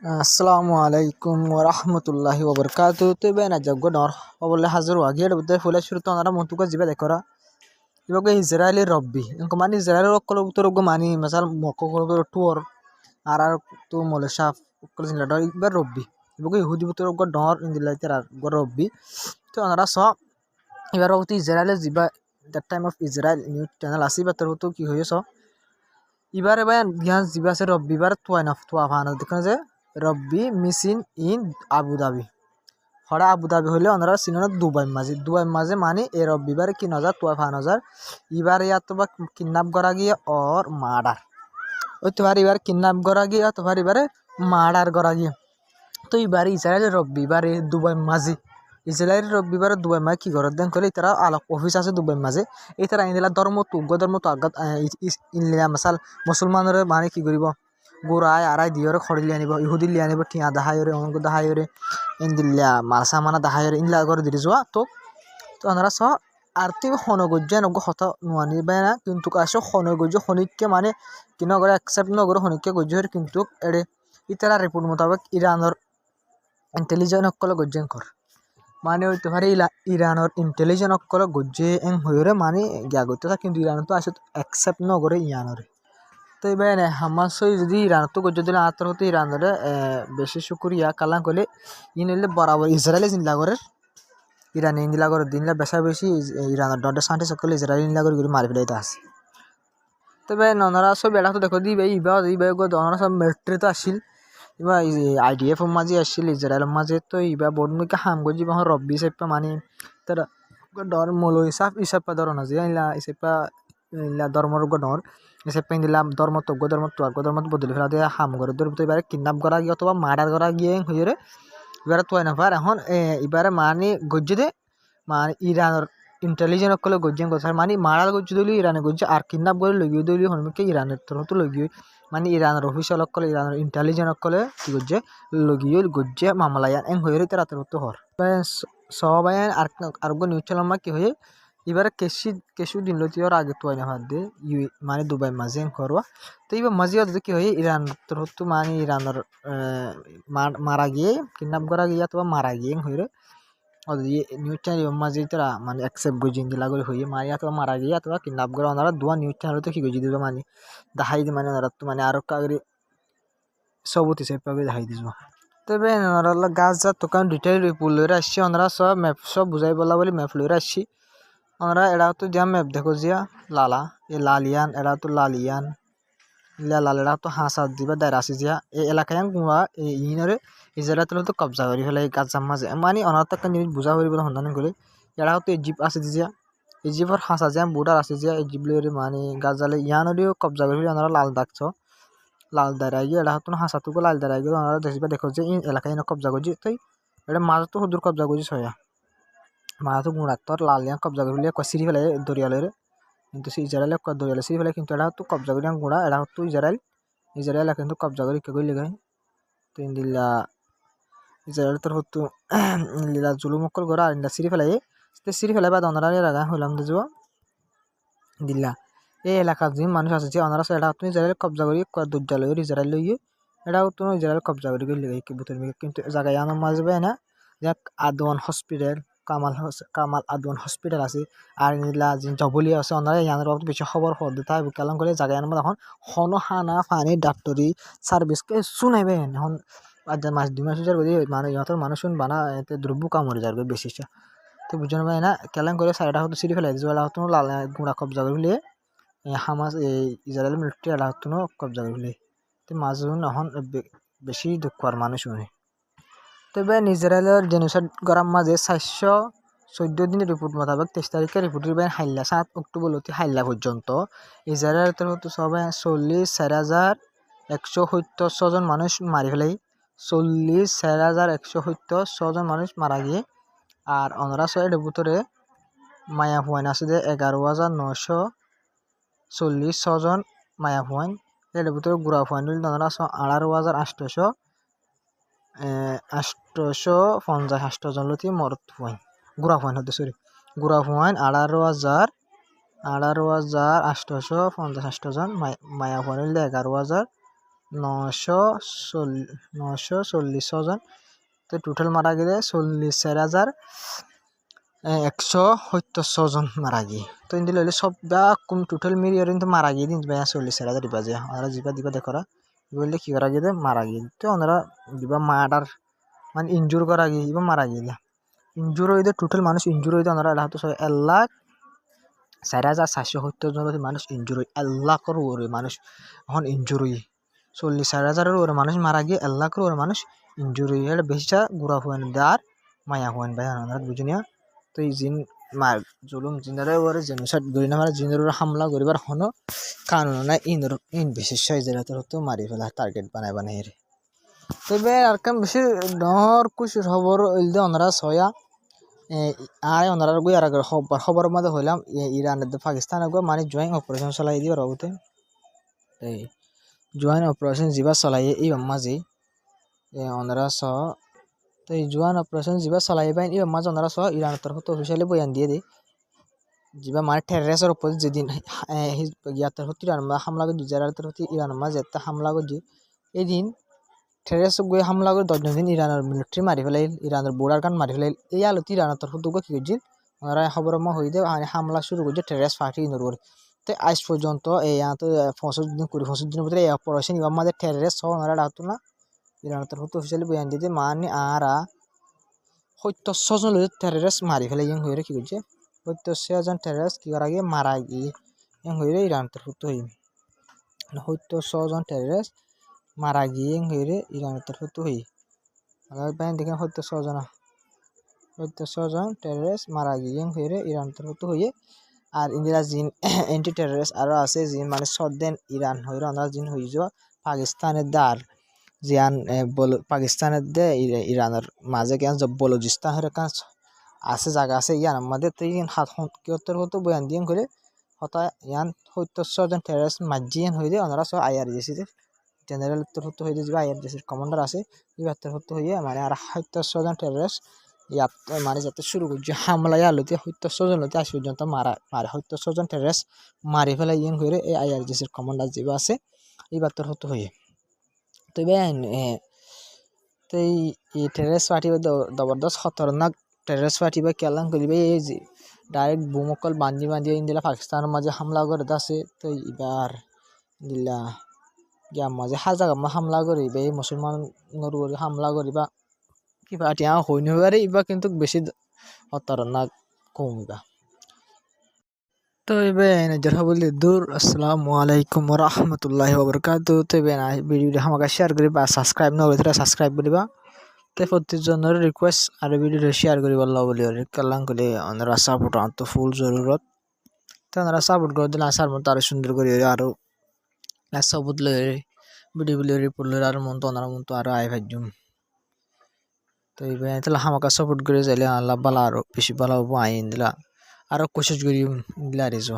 আসসালামু আলাইকুম ওরহমতুল্লাহি ওবরকাতু তো বেনা জগ্গ নর অবলে হাজার ওয়াগিয়ে বুদ্ধ ফুলে শুরু তো আমরা মন্তুকা জিবে দেখরা ইবাগে ইসরায়েলি রব্বি ইনকো মানি ইসরায়েলি রক্কল উত্তর গো মানি মাসাল মক্কো করো টুর আর তো মলে শাফ উকল জিলা ডর ইবার রব্বি ইবাগে ইহুদি উত্তর গো ডর ইন্দিলাই তেরা গো রব্বি তো আমরা স এবার হতে ইসরায়েলি জিবা that time of Israel news channel আসিবা তোর তো কি হয়েছ এবারে ভাই জ্ঞান জিবা আছে রবিবার তোয়া ভানো দেখুন যে রব্বি মিসিন ইন আবুধাবি হরা আবুধাবি হইলে ওনারা সিনেমা দুবাই মাঝে মানে এ রবিবারে 3,000 তোয়া 5,000 এবার ইয়াত বা কিডন্যাপ করা গিয়ে ওর মার্ডার ওই তোমার এবার কিডন্যাপ করা গিয়ে তোমার এবারে মার্ডার করা গিয়ে তো এবারে ইসরায়েলের রবিবারে দুবাই মাঝে ইসরায়েলের রবিবারে দুবাই মাঝে কি করে দেন করে তারা আলাপ অফিস আছে দুবাই মাঝে এই তারা ইন্দিলা ধর্ম তো আগাত ইনলিয়া মাসাল মুসলমানের মানে কি করিব গোড়ায় আড়াই দিয়রে খড়ি লিয়ে আনিব ইহুদি লিয়ে আনিব ঠিয়া দাহাইরে অঙ্ক দাহাইরে ইন্দিল্লা মালসা মানা দাহাইরে ইনলা করে দিলে যোৱা তো আনারা স আর তুই হনগজ্য নগ হত নোয়ানি না কিন্তু আসো হনগজ্য হনিককে মানে কি নগরে অ্যাকসেপ্ট নগরে হনিককে গজ্যের কিন্তু এড়ে ইতারা রিপোর্ট মোতাবেক ইরানের ইন্টেলিজেন্স অকলে গজ্জেন কর মানে হইতে পারে ইরানের ইন্টেলিজেন্স অকলে গজ্জে এং হইরে মানে গিয়া গইতে কিন্তু ইরান তো আসলে অ্যাকসেপ্ট নগরে ইয়ানরে তো এবার হামাস যদি ইরান তো গজ্জ দিলে আতর হতে ইরানের বেশি শুক্রিয়া কালাম করলে ইন হইলে বরাবর ইসরায়েলে জিন্দা করে ইরানে ইন্দিলা করে দিনলা বেশি ইরানের ডডে শান্তি সকলে ইসরায়েল ইন্দিলা করে মারি ফেলাইতে আসে তবে ননারা সব এটা তো দেখো ইবা গো দনারা সব মিলিটারি তো আসিল ইবা IDF মাঝে আসিল ইসরায়েল মাঝে তো ইবা বড়মুখে হাম গজি বাহ রব্বি সেপা মানে তার ডর মলো ইসাপা ধরো না যে ইসাপা ধর্মর গো ডর ইসাপা দিলাম ধর্ম তো ধর্ম বদলে ফেলা দিয়ে হাম করে ধর তো এবারে কিডন্যাপ করা গিয়ে অথবা মার্ডার করা গিয়ে হয়ে এবারে তো না এখন এবারে মানে গজ্জে মানে ইরানের ইন্টেলিজেন্স অকলে গজ্জেন কথা মানে মারাল গজ্জে দিলি ইরানে গজ্জে আর কিডন্যাপ করে লগিয়ে দিলি হনমিকে ইরানের তরফতো লগিয়ে মানে ইরানের অফিসিয়াল অকলে ইরানের ইন্টেলিজেন্স অকলে কি গজ্জে লগিয়ে গজ্জে মামলায়ান এং হয়ে তারা তরফতো হর সবাই আর নিউজ চ্যানেল কি হয়ে এবারে কেশু দিন লতিওর আগে তো না হাত দিয়ে মানে দুবাই মাঝে করবা তো এবার মাঝে কি হয় ইরান তরফতো মানে ইরানের মারা গিয়ে কিডন্যাপ করা গিয়ে অথবা মারা গিয়ে হয়ে নিউজ চ্যানেল মাঝে তারা মানে অ্যাকসেপ্ট গজি দিলা করে হয়ে মারি অথবা মারা গিয়ে অথবা কিডন্যাপ করে ওনারা দুয়া নিউজ চ্যানেল তো কি গজি দিব মানে দেখাই দি মানে ওনারা তো মানে আরো কাগরি সবুত হিসেবে দেখাই দিব তবে ওনারা গাছ যা দোকান ডিটেল রিপোর্ট লইরা আসছি ওনারা সব ম্যাপ সব বুঝাই বলা বলে ম্যাপ লইরা আসছি ওনারা এরা তো যা ম্যাপ দেখো জিয়া লালা এ লালিয়ান এরা তো লালিয়ান লালেরা তো হাঁস দিবা দায়রা আছে জিয়া এই এলাকায় গুঁড়া ইনরে ইজারা তো কবজা করি ফেলে গাছার মাঝে মানে অনার একটা জিনিস বুঝা করি বলে সন্ধান করে এরা তো ইজিপ আছে জিয়া ইজিপর হাঁস আছে বুডার আছে জিয়া ইজিপ লই মানে গাছালে ইয়ানরেও কবজা করি ওনারা লাল দাগছ লাল দাঁড়াই গিয়ে এরা হতো হাঁসাতুকো লাল দাঁড়াই গিয়ে ওনারা দেখিবা দেখো যে ইন এলাকায় কবজা করছি তাই এটা মাছ তো হুদুর কবজা করছি ছয়া মাছ তো গুঁড়ার তোর লাল ইয়ান কবজা করি সিঁড়ি ফেলে দরিয়ালের কিন্তু ইসরায়েল দরিয়ালে সিঁড়ি ফেলে কিন্তু এটা হতো কবজা করি গুঁড়া এটা হতো ইসরায়েল কিন্তু কবজা করি কে করলে গাই তো ইন্দিল্লা ইসরায়েল তোর হতো ইন্দিলা জুলুমকল গড়া আর ইন্দিলা সিঁড়ি ফেলাই বা ওনারা রাগা হইলাম দেওয়া দিল্লা এই এলাকার যে মানুষ আছে যে ওনারা এটা তুমি ইসরায়েল কবজা করি দুর্জালয়ের ইসরায়েল লইয়ে এটাও তুমি ইসরায়েল কবজা করি গেলে বুতর কিন্তু জায়গায় আমার মাঝে না যে Adwan hospital Kamal Adwan hospital আছে আর নিলা যে জবলিয়া আছে ওনারা ইয়ানোর বাবদ বেশি খবর দিতে হয় কেলাম করে জায়গায় আমার এখন হানা ফানি ডাক্তরি সার্ভিস কিছু নাইবে এখন মাস 2 মাস করে মানে ইহঁতৰ মানুষ বানা এতে দ্রব্য কামড়ে যাবে বেশি তো বুঝুন ভাই না কেলাম করে সাইডা হতো সিঁড়ি ফেলাই দিয়েছে এলা হতো লাল গুঁড়া কবজা করে হামাস ইসরায়েল মিলিটারি এলা হতো কবজা করে তো মাজুন এখন বেশি দুঃখ আর মানুষ শুনে তবে ইসরায়েলের জেনোসাইড করার মাঝে 414 দিনের রিপোর্ট মোতাবেক 23 তারিখে রিপোর্টের বাইন হাইলা 7 অক্টোবর হতে হাইলা পর্যন্ত ইসরায়েলের তরফ সবাই 44,176 জন মানুষ মারি ফেলাই 44,176 জন মানুষ মারা গিয়ে আর ওনারা এর ভিতরে মায়া ফুয়াইন আছে যে 11,940 জন মায়া ফুয়াইন এর ভিতরে গুড়া ফুয়াইন ওনারা 18,850 জন লতি মরত ফুয়াইন গুড়া ফুয়াইন হতে গুড়া ফুয়াইন 18,850 জন মায়া ফুয়াইন 11,940 940 জন। তো টোটাল মারা গেলে 44,170 জন মারা গিয়ে। তো ইন্দি লইলে সব বা কোন টোটাল মিলিয়ে কিন্তু মারা গিয়ে দিন 44,000 দিবা যে ওনারা দিবা দেখরা বললে কি করা গিয়ে মারা গিয়ে। তো ওনারা দিবা মার্ডার মানে ইনজুর করা গিয়ে দিবা মারা গিয়ে। ইনজুর হইতে টোটাল মানুষ ইনজুর হইতে ওনারা হয়তো 1,04,470 জন মানুষ ইনজুর হই 1,00,000 ওরে মানুষ এখন ইনজুর হই 44,000 ওরে মানুষ মারা গিয়ে 1,00,000 ওরে মানুষ ইনজুর হই। এটা বেশিটা গুড়া হুয়েন দার মায়া হুয়েন ভাই ওনারা বুঝিনিয়া। তো এই জিন মার জুলুম জিনারে ওরে জেনোসাইড গরি না মানে জিনের হামলা করিবার হনো কানুন না ইন বিশেষ জেলা তো মারি ফেলা টার্গেট বানাই রে। তবে আর কাম বেশি ডর খুশির খবর হইলে ওনারা ছয়া আয় ওনারা গই আর খবর মধ্যে হইলাম ইরানের পাকিস্তানে গো মানে জয়েন্ট অপারেশন চলাই দিবার হবতে এই জয়েন্ট অপারেশন যা চলাই এই মাঝে ওনারা স তো এই জয়েন্ট অপারেশন যা চলাই পাই এই মাঝে ওনারা স ইরানের তরফ তো অফিসিয়ালি বয়ান দিয়ে দেয় যা মানে টেররিস্টের উপর যেদিন ইয়ার তরফ ইরান হামলা করে ইসরায়েলের তরফ ইরানের মাঝে একটা হামলা করে এদিন টেররিস্ট গিয়ে হামলা করে 10 দিন ইরানের মিলিটারি মারি ফেলাই ইরানের বোর্ডার গান মারি ফেলাই এই আলোতে ইরানের তরফ দুগো কি করছিল ওনারা খবর হয়ে দেয় হামলা শুরু করছে টেররিস্ট পার্টি ইনোর করে। তো আজ পর্যন্ত এই তো 25 দিন 25 দিনের ভিতরে এই অপারেশন ইবার মাঝে টেররিস্ট সহ ওনারা ডাকতো না ইরানের তরফ অফিসিয়ালি বয়ান দিতে মানে আরা 700 জন টেররিস্ট মারি ফেলাই ইং হয়ে কি করছে 700 জন টেররিস্ট কি করা গিয়ে মারা গিয়ে ইং হয়ে ইরানের তরফ তো 700 জন টেররিস্ট মারা গিয়ে হয়ে ইরানের তরফ তো বাইন দেখেন 700 জন টেররিস্ট মারা গিয়ে হয়ে ইরানের তরফ তো আর ইন্দিরা জিন এন্টি টেররিস্ট আরও আছে জিন মানে সদেন ইরান হয়ে ওনারা জিন হয়ে যাওয়া পাকিস্তানের দার জিয়ান পাকিস্তানের দে ইরানের মাঝে কেন বলুচিস্তান হয়ে কান আছে জায়গা আছে ইয়ান আমাদের তো ইন হাত কিয়ত্তর হতো বয়ান দিয়ে করে হতা ইয়ান 700 জন টেররিস্ট মাজিয়ান হয়ে ওনারা সব IRGC জেনারেল তরফ হয়ে যে IRGCর কমান্ডার আছে এবার তরফ হয়ে মানে আর 700 জন টেররিস্ট ইয়াত মানে যাতে শুরু করছে হামলা আলোতে 700 জন হতে আজ পর্যন্ত মারে 700 জন টেররিস্ট মারি ফেলাই ইন করে এই IRGCর কমান্ডার যে আছে এবার তরফ হয়ে তো তো এই টেররিস্ট পার্টি জবরদস্ত খতরনাক টেররিস্ট পার্টি বা কেলান করিবে এই যে ডাইরেক্ট বুমকল বান্ধি ইন্দিলা পাকিস্তানের মাঝে হামলা করে আছে। তো এবার দিলা গিয়া মাঝে হাজার হামলা করিবে এই মুসলমানের উপরে হামলা করিবা কিবা এতিয়া হইনি পারে ইবা কিন্তু বেশি খতরনাক কমিবা। তো এবার বলি দূর আসসালামু আলাইকুম রহমতুল্লাহি ওয়াবারাকাতুহু। তো ভিডিওটা আমাকে শেয়ার করিবা সাবস্ক্রাইব না করে সাবস্ক্রাইব করিবা। তো প্রত্যেকজনের রিকোয়েস্ট আর ভিডিওটা শেয়ার করিবা বলি কালাং করে ওনারা সাপোর্ট তো ফুল জরুরত। তো ওনারা সাপোর্ট করে দিলে আসার মতো আরো সুন্দর করে আরো সাপোর্ট লই ভিডিও রিপোর্ট লই আর মন তো ওনারা মন তো আরো আই ভাজুম। তো তাহলে আমাকে সাপোর্ট করে যাইলে আল্লাহ বালা আরো বেশি ভালো হবো আইন দিলা আরো কোশিশ করি দিলা রেজো।